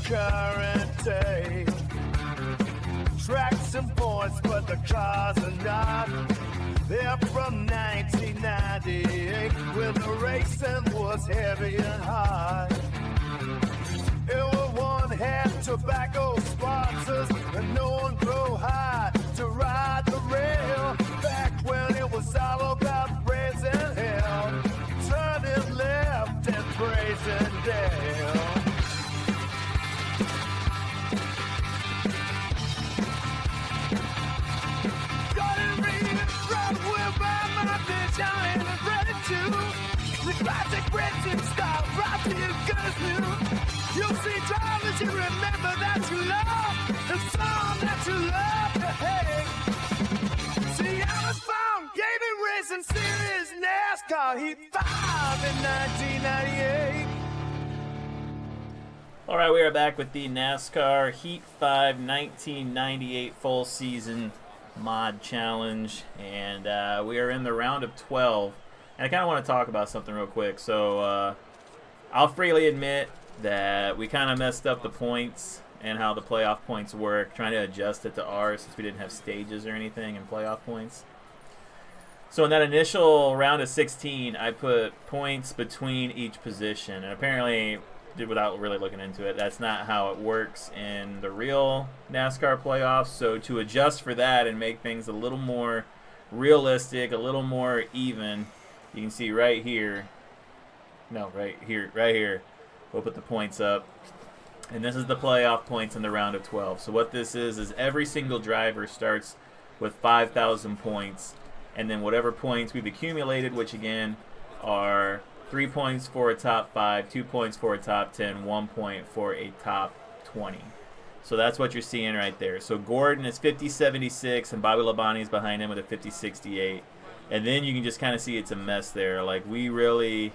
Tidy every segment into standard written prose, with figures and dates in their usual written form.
current day. Tracks and points, but the cars are not. They're from 1998, when the racing was heavy and hard. Everyone had tobacco sponsors, and no one drove high to ride the rail. Back when it was all about raising hell, turning left and praising Dale. Shine and ready to the classic racing style, right to your guns new. You'll see drivers you remember that you love, and some that you love to hate. See, I was found gaming racing series NASCAR Heat 5 in 1998. All right, we are back with the NASCAR Heat 5 1998 full season mod challenge, and we are in the round of 12, and I kind of want to talk about something real quick. So I'll freely admit that we kind of messed up the points and how the playoff points work, trying to adjust it to ours since we didn't have stages or anything in playoff points. So in that initial round of 16, I put points between each position, and apparently, without really looking into it, that's not how it works in the real NASCAR playoffs. So to adjust for that and make things a little more realistic, a little more even, you can see right here, right here, we'll put the points up. And this is the playoff points in the round of 12. So what this is every single driver starts with 5,000 points, and then whatever points we've accumulated, which again are 3 points for a top 5, 2 points for a top 10, 1 point for a top 20. So that's what you're seeing right there. So Gordon is 50-76, and Bobby Labonte's behind him with a 50-68. And then you can just kind of see it's a mess there. Like, we're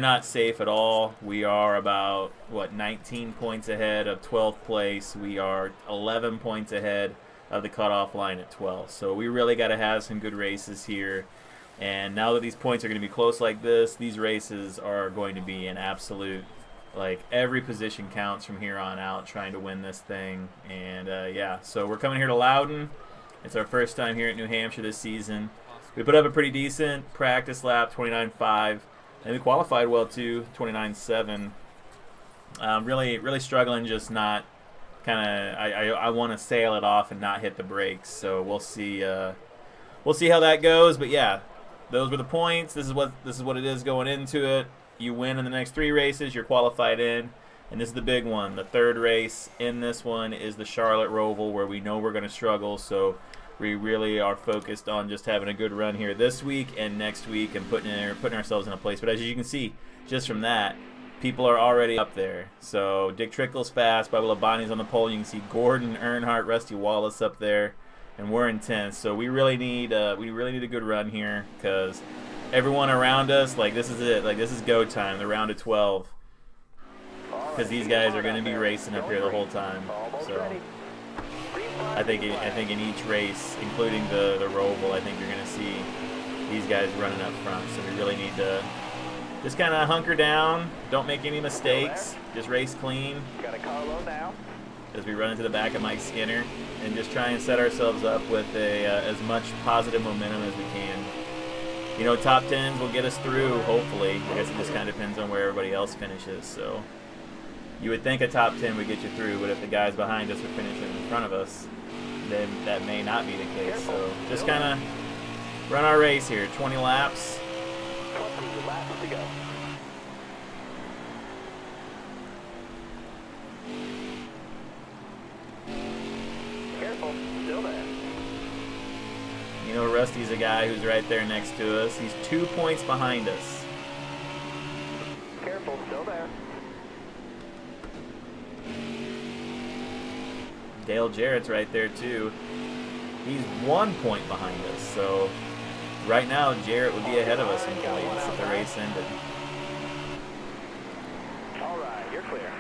not safe at all. We are about, 19 points ahead of 12th place. We are 11 points ahead of the cutoff line at 12. So we really got to have some good races here. And now that these points are going to be close like this, these races are going to be an absolute, every position counts from here on out, trying to win this thing. And, yeah, so we're coming here to Loudon. It's our first time here at New Hampshire this season. We put up a pretty decent practice lap, 29.5, and we qualified well, too, 29.7. Really struggling, just not I want to sail it off and not hit the brakes. So we'll see how that goes. But, yeah. Those were the points. This is what it is going into it. You win in the next 3 races, you're qualified in. And this is the big one. The third race in this one is the Charlotte Roval, where we know we're going to struggle. So we really are focused on just having a good run here this week and next week and putting ourselves in a place. But as you can see, just from that, people are already up there. So Dick Trickle's fast. Bubba Labonte's on the pole. You can see Gordon, Earnhardt, Rusty Wallace up there. And we're intense, so we really need a good run here, because everyone around us, this is it, this is go time, the round of 12, because these guys are going to be racing up here the whole time. So I think in each race, including the Roval, I think you're going to see these guys running up front. So we really need to just kind of hunker down, don't make any mistakes, just race clean. Got a Carlo now. As we run into the back of Mike Skinner, and just try and set ourselves up with as much positive momentum as we can. Top 10s will get us through, hopefully. I guess it just kind of depends on where everybody else finishes. So you would think a top 10 would get you through, but if the guys behind us are finishing in front of us, then that may not be the case. So just kind of run our race here, 20 laps. 20 laps to go. Still there. Rusty's a guy who's right there next to us. He's 2 points behind us. Careful, still there. Dale Jarrett's right there too. He's 1 point behind us. So right now, Jarrett would be ahead of us in points if the race ended. All right, you're clear.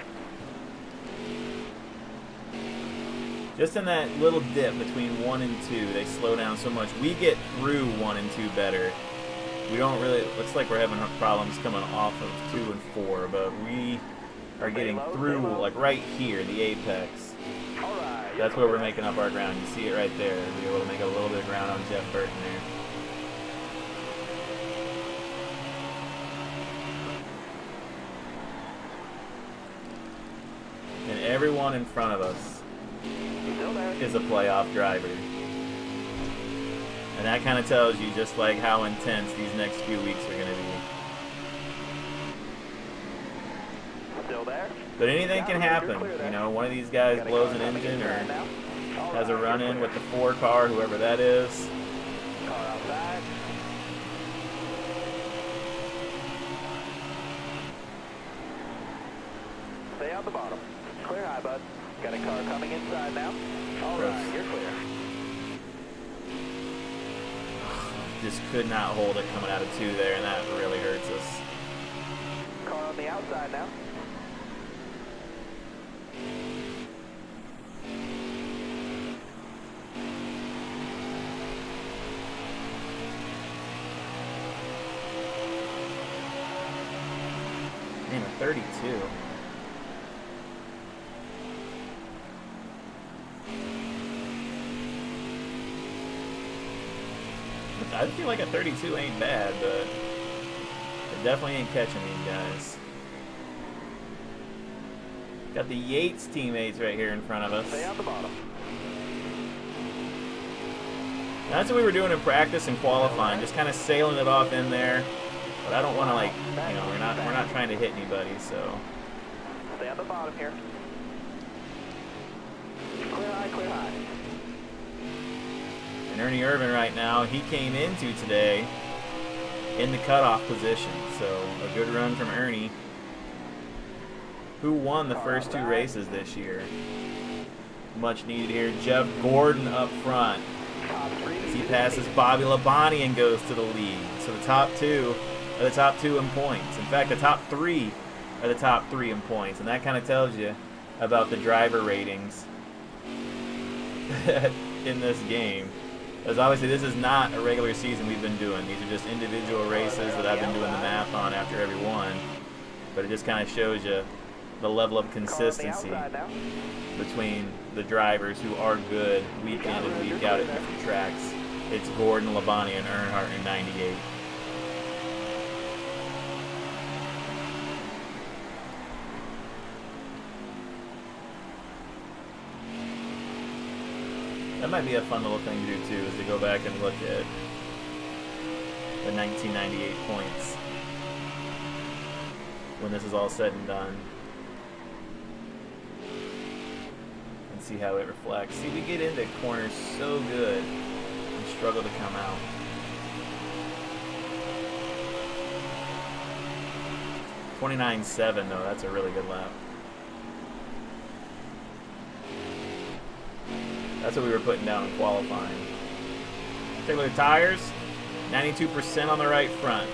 Just in that little dip between 1 and 2, they slow down so much. We get through 1 and 2 better. We don't really, looks like we're having problems coming off of 2 and 4, but we are getting through, like right here, the apex. All right. That's where we're making up our ground. You see it right there. We're able to make a little bit of ground on Jeff Burton there. And everyone in front of us Still there. is a playoff driver. And that kind of tells you just like how intense these next few weeks are going to be. Still there. But anything can happen. You know, one of these guys blows an engine or has a run-in with the 4 car, whoever that is. Car outside. Stay on the bottom. Clear high, bud. Got a car coming inside now. All right, you're clear. Just could not hold it coming out of 2 there, and that really hurts us. Car on the outside now. Man, a 32. I feel like a 32 ain't bad, but it definitely ain't catching these guys. Got the Yates teammates right here in front of us. Stay on the bottom. That's what we were doing in practice and qualifying, just kind of sailing it off in there. But I don't want to, like, you know, we're not trying to hit anybody, so. Stay on the bottom here. Clear high, clear high. And Ernie Irvin right now, he came into today in the cutoff position, so a good run from Ernie, who won the first 2 races this year. Much needed here. Jeff Gordon up front as he passes Bobby Labonte and goes to the lead. So the top 2 are the top 2 in points. In fact, the top 3 are the top 3 in points, and that kind of tells you about the driver ratings in this game. Because obviously this is not a regular season we've been doing. These are just individual races that I've been doing the math on after every one. But it just kind of shows you the level of consistency between the drivers who are good week in and week out at different tracks. It's Gordon, Labonte, and Earnhardt in 98. That might be a fun little thing to do too, is to go back and look at the 1998 points when this is all said and done and see how it reflects. See, we get into corners so good and struggle to come out. .29.7 though, that's a really good lap. That's what we were putting down in qualifying. Take a look at tires. 92% on the right front.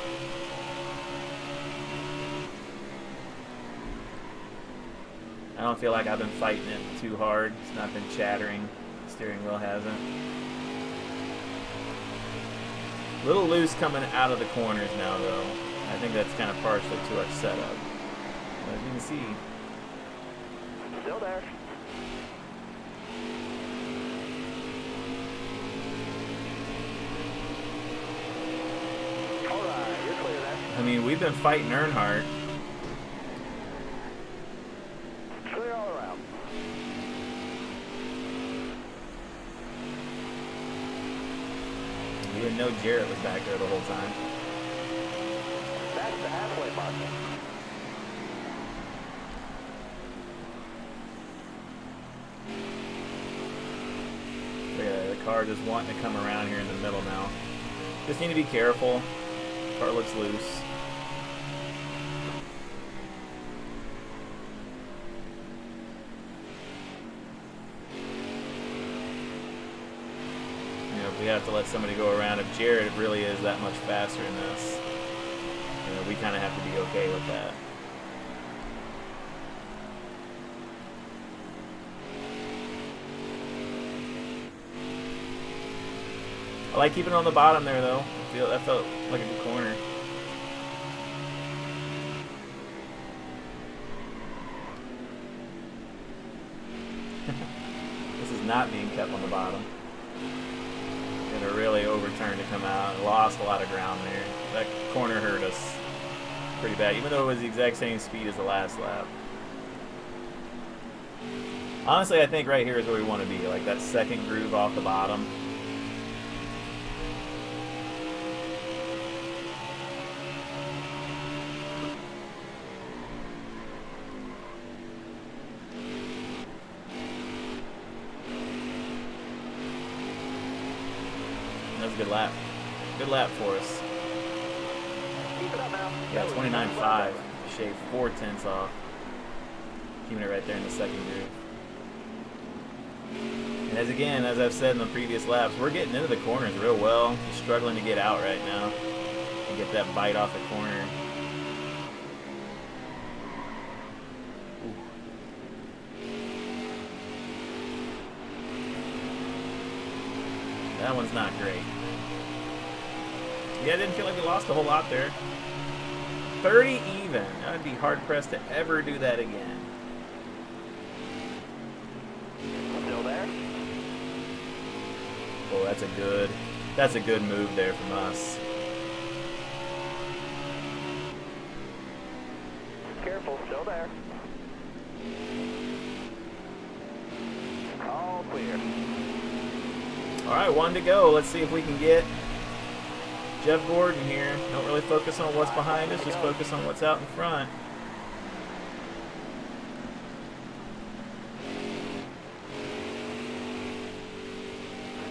I don't feel like I've been fighting it too hard. It's not been chattering. The steering wheel hasn't. A little loose coming out of the corners now, though. I think that's kind of partial to our setup. But as you can see, Still there. All right, you're clear there. I mean, we've been fighting Earnhardt. Clear all around. We didn't know Jarrett was back there the whole time. That's the halfway mark. Yeah, the car just wanting to come around here in the middle now. Just need to be careful. Car looks loose. You know, if we have to let somebody go around, if Jarrett really is that much faster in this, you know, we kind of have to be okay with that. I like keeping it on the bottom there, though. That felt like a good corner. not being kept on the bottom. And it really overturned to come out. Lost a lot of ground there. That corner hurt us pretty bad, even though it was the exact same speed as the last lap. Honestly, I think right here is where we want to be, like that second groove off the bottom. That was a good lap. Good lap for us. Keep it up now. Yeah, 29.5. Shaved 4/10 off. Keeping it right there in the second groove. And as I've said in the previous laps, we're getting into the corners real well. Just struggling to get out right now and get that bite off the corner. That one's not great. Yeah, I didn't feel like we lost a whole lot there. 30 even. I'd be hard pressed to ever do that again. Still there? Oh, that's a good move there from us. Careful, still there. All clear. All right, one to go. Let's see if we can get Jeff Gordon here. Don't really focus on what's behind us, just focus on what's out in front.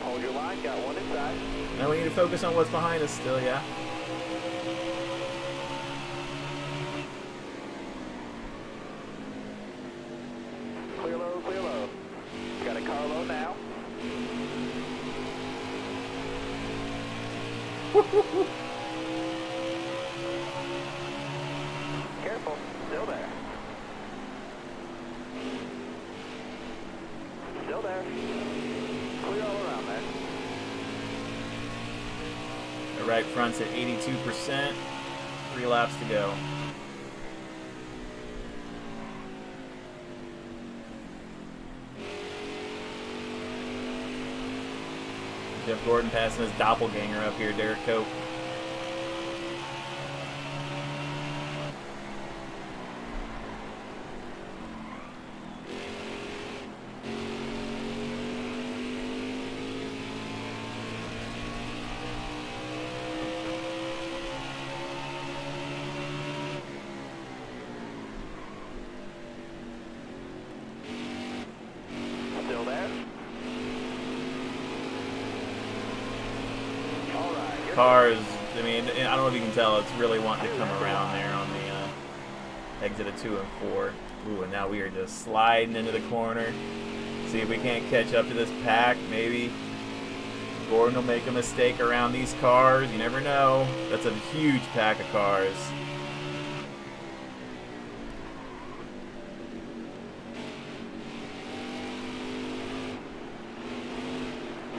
Hold your line, got one inside. Now we need to focus on what's behind us still, yeah. Clear low, clear low. Got a car low now. Careful, still there. Still there. Clear all around there. The right front's at 82%. 3 laps to go. Jeff Gordon passing his doppelganger up here, Derek Cope. Still there? All right. You're Cars, I mean, I don't know if you can tell, it's really wanting to come around there on the exit of 2 and 4. Ooh, and now we are just sliding into the corner. See if we can't catch up to this pack. Maybe Gordon will make a mistake around these cars. You never know. That's a huge pack of cars.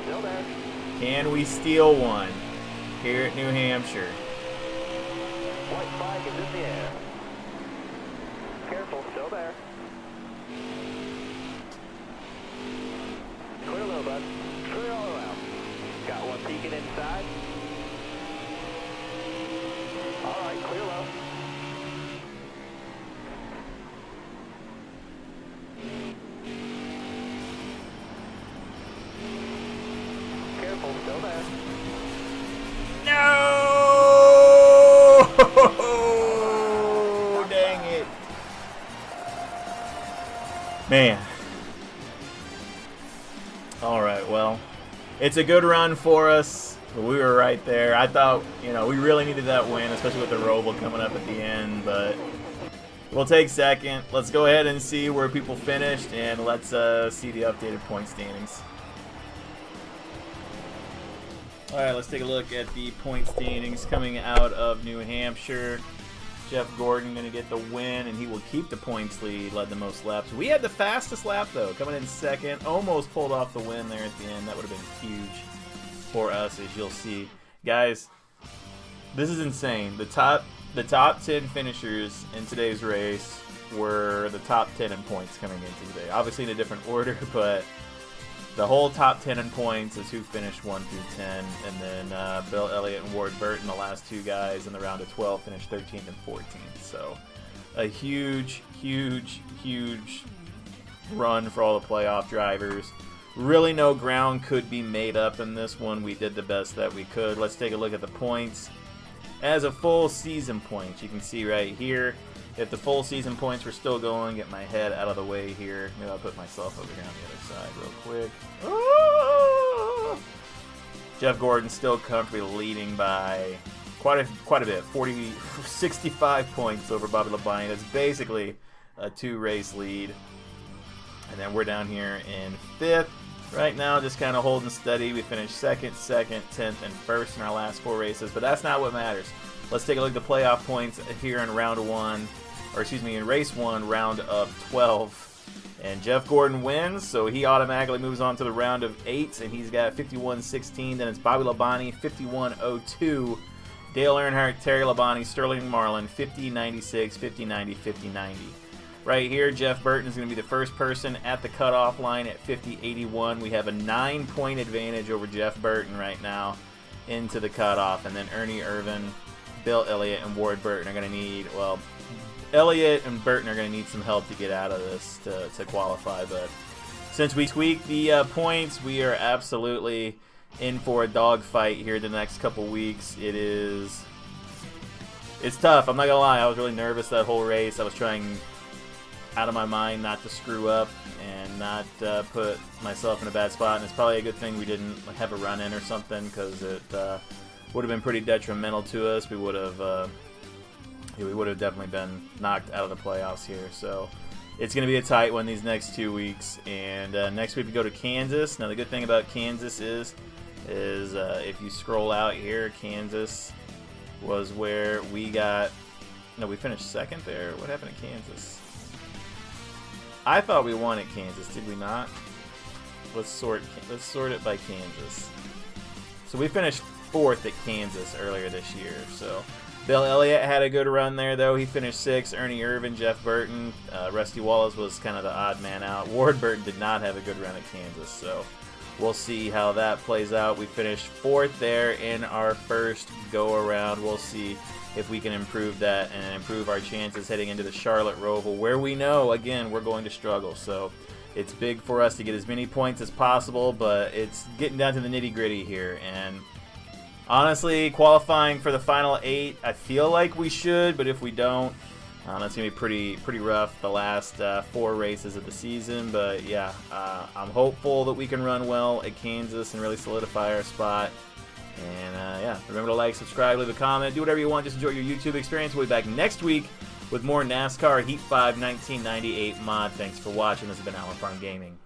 still there. Can we steal one here at New Hampshire? White flag is in the air. Careful, still there. Clear low, bud. Clear all around. Got one peeking inside. All right, clear low. Careful, still there. No! Dang it. Man. All right, well, it's a good run for us. We were right there. I thought, we really needed that win, especially with the Roval coming up at the end, but we'll take second. Let's go ahead and see where people finished, and let's see the updated point standings. All right, let's take a look at the point standings coming out of New Hampshire. Jeff Gordon going to get the win, and he will keep the points lead, led the most laps. We had the fastest lap, though, coming in second. Almost pulled off the win there at the end. That would have been huge for us, as you'll see. Guys, this is insane. The top 10 finishers in today's race were the top 10 in points coming into today. Obviously in a different order, but the whole top 10 in points is who finished 1 through 10, and then Bill Elliott and Ward Burton, the last two guys in the round of 12, finished 13th and 14th. So a huge, huge, huge run for all the playoff drivers. Really no ground could be made up in this one. We did the best that we could. Let's take a look at the points. As a full season points, you can see right here, if the full season points were still going, get my head out of the way here. Maybe I'll put myself over here on the other side real quick. Oh! Jeff Gordon still comfortably leading by quite a bit, 65 points over Bobby Labonte. That's basically a 2-race lead. And then we're down here in 5th. Right now, just kind of holding steady. We finished 2nd, 10th, and 1st in our last 4 races, but that's not what matters. Let's take a look at the playoff points here in in race 1, round of 12. And Jeff Gordon wins, so he automatically moves on to the round of 8, and he's got 51-16. Then it's Bobby Labonte, 51-02. Dale Earnhardt, Terry Labonte, Sterling Marlin, 50-96, 50-90, 50-90. Right here, Jeff Burton is going to be the first person at the cutoff line at 50-81. We have a 9-point advantage over Jeff Burton right now into the cutoff. And then Ernie Irvan, Bill Elliott, and Ward Burton are going to need, well, Elliott and Burton are going to need some help to get out of this to qualify. But since we tweaked the points, we are absolutely in for a dogfight here the next couple weeks. It's tough. I'm not going to lie. I was really nervous that whole race. I was trying out of my mind not to screw up and not put myself in a bad spot, and it's probably a good thing we didn't have a run-in or something, because it would have been pretty detrimental to us. We would have definitely been knocked out of the playoffs here. So it's going to be a tight one these next 2 weeks, and next week we go to Kansas. Now the good thing about Kansas is if you scroll out here, Kansas was where we finished 2nd there. What happened to Kansas? I thought we won at Kansas, did we not? Let's sort it by Kansas. So we finished 4th at Kansas earlier this year. So Bill Elliott had a good run there, though. He finished 6th. Ernie Irvan, Jeff Burton, Rusty Wallace was kind of the odd man out. Ward Burton did not have a good run at Kansas, so we'll see how that plays out. We finished 4th there in our first go-around. We'll see if we can improve that and improve our chances heading into the Charlotte Roval, where we know, again, we're going to struggle. So it's big for us to get as many points as possible, but it's getting down to the nitty-gritty here. And honestly, qualifying for the final 8, I feel like we should, but if we don't, that's going to be pretty rough the last 4 races of the season. But yeah, I'm hopeful that we can run well at Kansas and really solidify our spot. And yeah, remember to like, subscribe, leave a comment, do whatever you want. Just enjoy your YouTube experience. We'll be back next week with more NASCAR Heat 5 1998 mod. Thanks for watching. This has been Allen Farm Gaming.